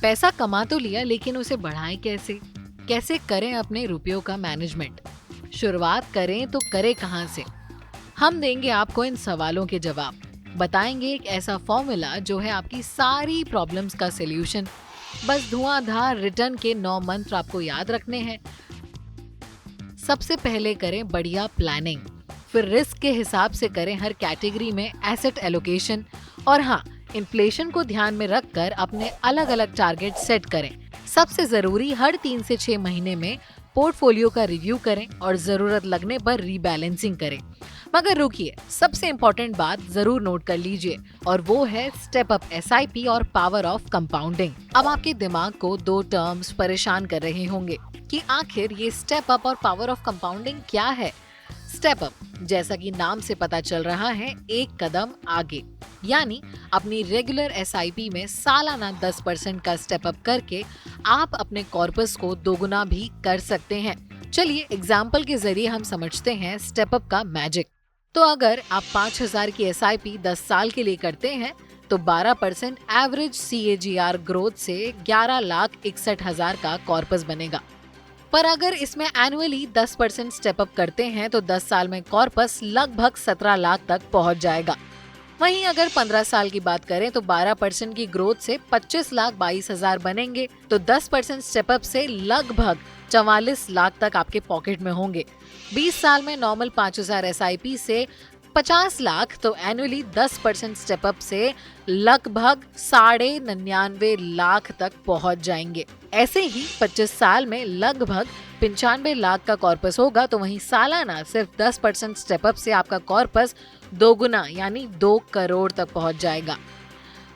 पैसा कमा तो लिया, लेकिन उसे बढ़ाएं कैसे? कैसे करें अपने रुपयों का मैनेजमेंट? शुरुआत करें तो करें कहां से? हम देंगे आपको इन सवालों के जवाब। बताएंगे एक ऐसा फॉर्मूला जो है आपकी सारी प्रॉब्लम्स का सलूशन। बस धुआंधार रिटर्न के 9 मंत्र आपको याद रखने हैं। सबसे पहले करें बढ़िया प्लानिंग, फिर रिस्क के हिसाब से करें हर कैटेगरी में एसेट एलोकेशन, और हाँ, इन्फ्लेशन को ध्यान में रखकर अपने अलग अलग टारगेट सेट करें। सबसे जरूरी, हर 3 से 6 महीने में पोर्टफोलियो का रिव्यू करें और जरूरत लगने पर रीबैलेंसिंग करें। मगर रुकिए, सबसे इम्पोर्टेंट बात जरूर नोट कर लीजिए, और वो है स्टेप अप एसआईपी और पावर ऑफ कंपाउंडिंग। अब आपके दिमाग को 2 टर्म्स परेशान कर रहे होंगे कि आखिर ये स्टेप अप और पावर ऑफ कंपाउंडिंग क्या है। स्टेप अप, जैसा कि नाम से पता चल रहा है, एक कदम आगे, यानी अपनी रेगुलर एसआईपी में सालाना 10% का स्टेप अप करके आप अपने कॉर्पस को दोगुना भी कर सकते हैं। चलिए एग्जाम्पल के जरिए हम समझते हैं स्टेप अप का मैजिक। तो अगर आप 5,000 की एसआईपी 10 साल के लिए करते हैं तो 12% एवरेज CAGR ग्रोथ से 11,61,000 का कॉर्पस बनेगा। पर अगर इसमें एनुअली 10% स्टेप अप करते हैं तो 10 साल में कॉर्पस लगभग 17 लाख तक पहुंच जाएगा। वहीं अगर 15 साल की बात करें तो 12% की ग्रोथ से 25,22,000 बनेंगे, तो 10% स्टेप अप से लगभग 44 लाख तक आपके पॉकेट में होंगे। 20 साल में नॉर्मल 5,000 एसआईपी से 50 लाख, तो एनुअली 10% स्टेप अप से लगभग 99.5 लाख तक पहुंच जाएंगे। ऐसे ही 25 साल में लगभग 95 लाख का कॉर्पस होगा, तो वहीं सालाना सिर्फ 10% स्टेप अप से आपका कॉर्पस दोगुना यानी 2 करोड़ तक पहुंच जाएगा।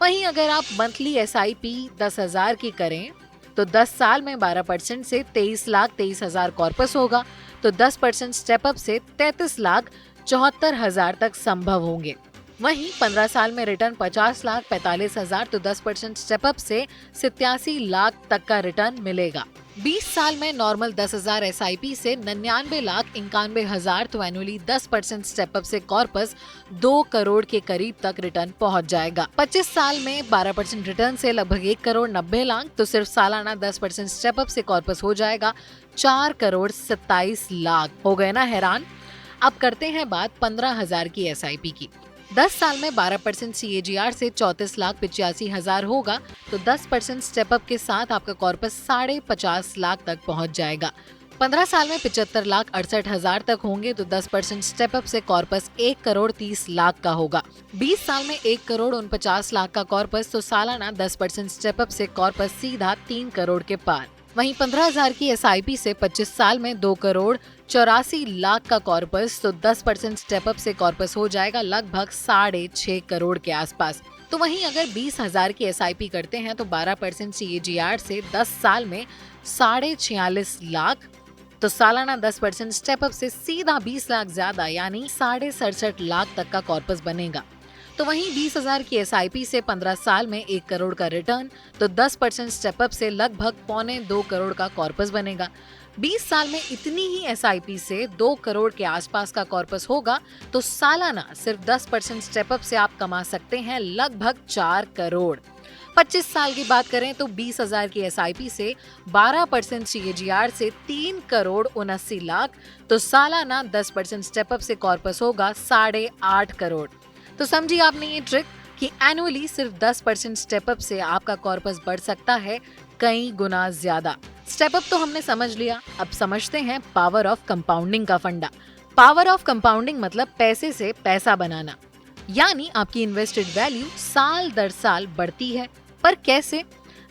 वहीं अगर आप मंथली एसआईपी 10,000 की करें तो 10 साल में 12% से 23,23,000 कॉर्पस होगा, तो 10% स्टेप अप से 33,74,000 तक संभव होंगे। वहीं 15 साल में रिटर्न 50,45,000, तो 10% स्टेप अप से 87 लाख तक का रिटर्न मिलेगा। 20 साल में नॉर्मल 10,000 एसआईपी से 99,91,000, तो एनुअली 10% स्टेप अप से कॉर्पस 2 करोड़ के करीब तक रिटर्न पहुंच जाएगा। 25 साल में 12% रिटर्न से लगभग 1 करोड़ 90 लाख, तो सिर्फ सालाना 10% स्टेप अप से कॉर्पस हो जाएगा 4 करोड़ 27 लाख। हो गए ना हैरान? अब करते हैं बात 15,000 की एसआईपी की। 10 साल में 12% CAGR से 34,85,000 होगा, तो 10% स्टेप अप के साथ आपका कॉर्पस 50.5 लाख तक पहुंच जाएगा। 15 साल में 75,68,000 तक होंगे, तो 10% स्टेप अप से कॉर्पस 1 करोड़ 30 लाख का होगा। 20 साल में 1 करोड़ 49 लाख का कॉर्पस, तो सालाना 10% स्टेप अप से कॉर्पस सीधा 3 करोड़ के पार। वहीं 15,000 की एसआईपी से 25 साल में 2 करोड़ 84 लाख का कॉर्पस, तो 10% स्टेप अप से कॉर्पस हो जाएगा लगभग 6.5 करोड़ के आसपास। तो वहीं अगर 20,000 की एसआईपी करते हैं तो 12% CAGR से 10 साल में 46.5 लाख, तो सालाना 10% स्टेप अप से सीधा 20 लाख ज्यादा यानी 67.5 लाख तक का कॉर्पस बनेगा। तो वहीं 20,000 की एसआईपी से 15 साल में 1 करोड़ का रिटर्न, तो 10% स्टेप अप से लगभग 1.25 करोड़ का कॉर्पस बनेगा। 20 साल में इतनी ही एसआईपी से 2 करोड़ के आसपास का कॉर्पस होगा, तो सालाना सिर्फ 10% स्टेप अप से आप कमा सकते हैं लगभग 4 करोड़। 25 साल की बात करें तो 20,000 की एसआईपी से 12% CAGR से 3 करोड़ 79 लाख, तो सालाना 10% स्टेप अप से कॉर्पस होगा 8.5 करोड़। तो समझिए आपने ये ट्रिक कि एनुअली सिर्फ 10% स्टेप अप से आपका कॉर्पस बढ़ सकता है कई गुना ज्यादा। स्टेप अप तो हमने समझ लिया, अब समझते हैं पावर ऑफ कंपाउंडिंग का फंडा। पावर ऑफ कंपाउंडिंग मतलब पैसे से पैसा बनाना, यानी आपकी इन्वेस्टेड वैल्यू साल दर साल बढ़ती है। पर कैसे?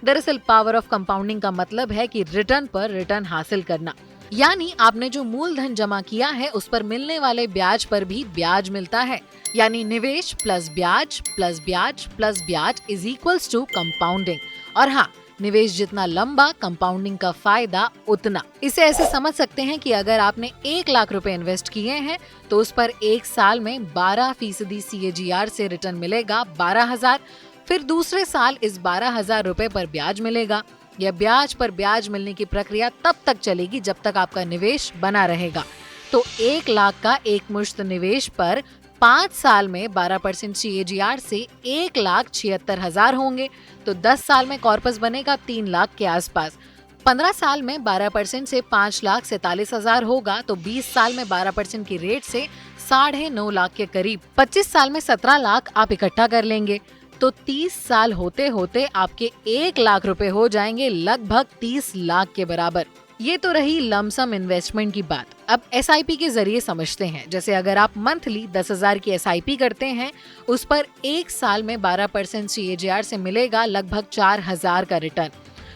दरअसल पावर ऑफ कंपाउंडिंग का मतलब है कि रिटर्न पर रिटर्न हासिल करना, यानी आपने जो मूलधन जमा किया है उस पर मिलने वाले ब्याज पर भी ब्याज मिलता है, यानी निवेश प्लस ब्याज प्लस ब्याज प्लस ब्याज इज इक्वल्स टू कंपाउंडिंग। और हाँ, निवेश जितना लंबा, कंपाउंडिंग का फायदा उतना। इसे ऐसे समझ सकते हैं कि अगर आपने 1 लाख रुपए इन्वेस्ट किए हैं तो उस पर 1 साल में 12% CAGR से रिटर्न मिलेगा 12,000, फिर दूसरे साल इस 12,000 रुपए पर ब्याज मिलेगा। यह ब्याज पर ब्याज मिलने की प्रक्रिया तब तक चलेगी जब तक आपका निवेश बना रहेगा। तो 1 लाख का एक मुश्त निवेश पर 5 साल में 12% CAGR से 1,76,000 होंगे, तो 10 साल में कॉर्पस बनेगा 3 लाख के आसपास। 15 साल में 12% से 5,47,000 होगा, तो 20 साल में 12% की रेट से 9.5 लाख के करीब। 25 साल में 17 लाख आप इकट्ठा कर लेंगे, तो 30 साल होते होते आपके 1 लाख रुपए हो जाएंगे, लगभग 30 लाख के बराबर। ये तो रही लमसम इन्वेस्टमेंट की बात। अब SIP के जरिए समझते हैं। जैसे अगर आप मंथली 10,000 की SIP करते हैं, उस पर 1 साल में 12% CAGR से मिलेगा लगभग 4,000 का रिटर्न।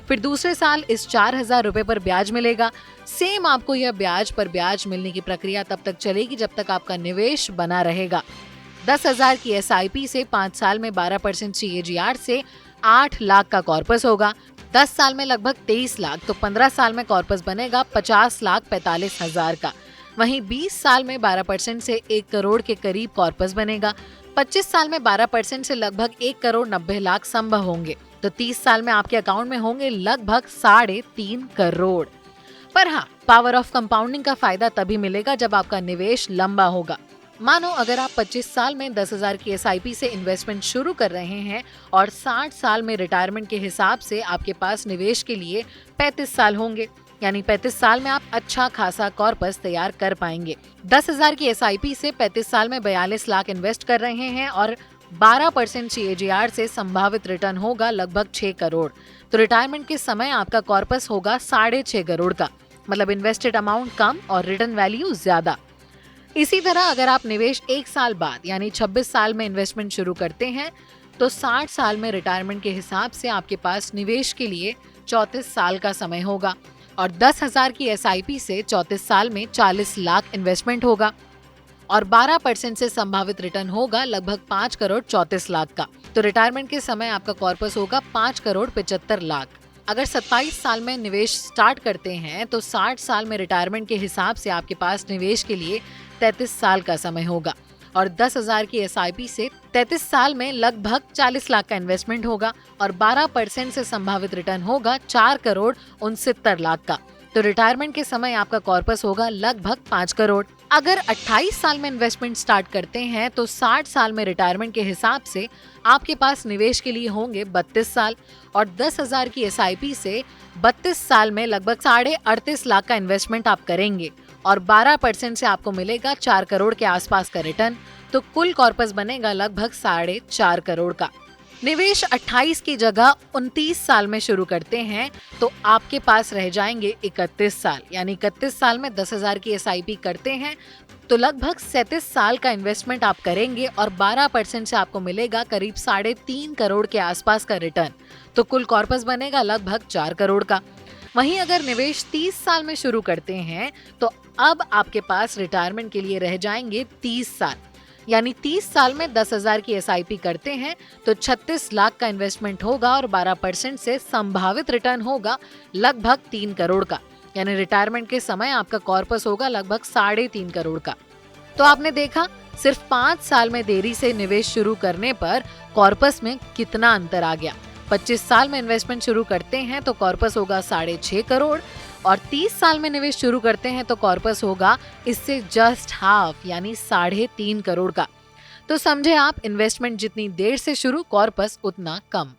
फिर दूसरे साल इस 4,000 रुपए पर ब्याज मिलेगा। सेम आपको यह ब्याज पर ब्याज मिलने की प्रक्रिया तब तक चलेगी जब तक आपका निवेश बना रहेगा। 10,000 की SIP से 5 साल में 12% CAGR से 8 लाख का कॉर्पस होगा। 10 साल में लगभग 23 लाख, तो 15 साल में कॉर्पस बनेगा 50,45,000 का। वहीं 20 साल में 12% से 1 करोड़ के करीब कॉर्पस बनेगा। 25 साल में 12% से लगभग 1,90,00,000 संभव होंगे, तो 30 साल में आपके अकाउंट में होंगे लगभग 3.5 करोड़। पर हाँ, पावर ऑफ कंपाउंडिंग का फायदा तभी मिलेगा जब आपका निवेश लंबा होगा। मानो अगर आप 25 साल में 10,000 की SIP से इन्वेस्टमेंट शुरू कर रहे हैं और 60 साल में रिटायरमेंट के हिसाब से आपके पास निवेश के लिए 35 साल होंगे, यानी 35 साल में आप अच्छा खासा कॉर्पस तैयार कर पाएंगे। 10,000 की SIP से 35 साल में 42 लाख इन्वेस्ट कर रहे हैं और 12% CAGR से संभावित रिटर्न होगा लगभग 6 करोड़। तो रिटायरमेंट के समय आपका कॉर्पस होगा 6.5 करोड़ का, मतलब इन्वेस्टेड अमाउंट कम और रिटर्न वैल्यू ज्यादा। इसी तरह अगर आप निवेश 1 साल बाद यानी 26 साल में इन्वेस्टमेंट शुरू करते हैं, तो 60 साल में रिटायरमेंट के हिसाब से आपके पास निवेश के लिए 34 साल का समय होगा और 10,000 की SIP से 34 साल में 40 लाख इन्वेस्टमेंट होगा और 12% से संभावित रिटर्न होगा लगभग 5 करोड़ 34 लाख का। तो रिटायरमेंट के समय आपका कॉर्पस होगा 5 करोड़ 75 लाख। अगर 27 साल में निवेश स्टार्ट करते हैं, तो 60 साल में रिटायरमेंट के हिसाब से आपके पास निवेश के लिए 33 साल का समय होगा और 10,000 की SIP से 33 साल में लगभग 40 लाख का इन्वेस्टमेंट होगा और 12% से संभावित रिटर्न होगा 4 करोड़ 69 लाख का। तो रिटायरमेंट के समय आपका कॉर्पस होगा लगभग 5 करोड़। अगर 28 साल में इन्वेस्टमेंट स्टार्ट करते हैं, तो 60 साल में रिटायरमेंट के हिसाब से आपके पास निवेश के लिए होंगे 32 साल और 10,000 की SIP से 32 साल में लगभग 38.5 लाख का इन्वेस्टमेंट आप करेंगे और 12% से आपको मिलेगा 4 करोड़ के आसपास का रिटर्न। तो कुल कॉर्पस बनेगा लगभग 4.5 करोड़ का। निवेश 28 की जगह 29 साल में शुरू करते हैं, तो आपके पास रह जाएंगे 31 साल, यानी 31 साल में 10,000 की SIP करते हैं तो लगभग 37 साल का इन्वेस्टमेंट आप करेंगे और 12% से आपको मिलेगा करीब 3.5 करोड़ के आसपास का रिटर्न। तो कुल कॉर्पस बनेगा लगभग 4 करोड़ का। वहीं अगर निवेश 30 साल में शुरू करते हैं, तो अब आपके पास रिटायरमेंट के लिए रह जाएंगे 30 साल, यानी 30 साल में 10,000 की SIP करते हैं तो 36 लाख का इन्वेस्टमेंट होगा और 12% से संभावित रिटर्न होगा लगभग 3 करोड़ का, यानी रिटायरमेंट के समय आपका कॉर्पस होगा लगभग 3.5 करोड़ का। तो आपने देखा, सिर्फ 5 साल में देरी से निवेश शुरू करने पर कॉर्पस में कितना अंतर आ गया। 25 साल में इन्वेस्टमेंट शुरू करते हैं तो कॉर्पस होगा 6.5 करोड़ और 30 साल में निवेश शुरू करते हैं तो कॉर्पस होगा इससे जस्ट हाफ, यानी 3.5 करोड़ का। तो समझे आप, इन्वेस्टमेंट जितनी देर से शुरू, कॉर्पस उतना कम।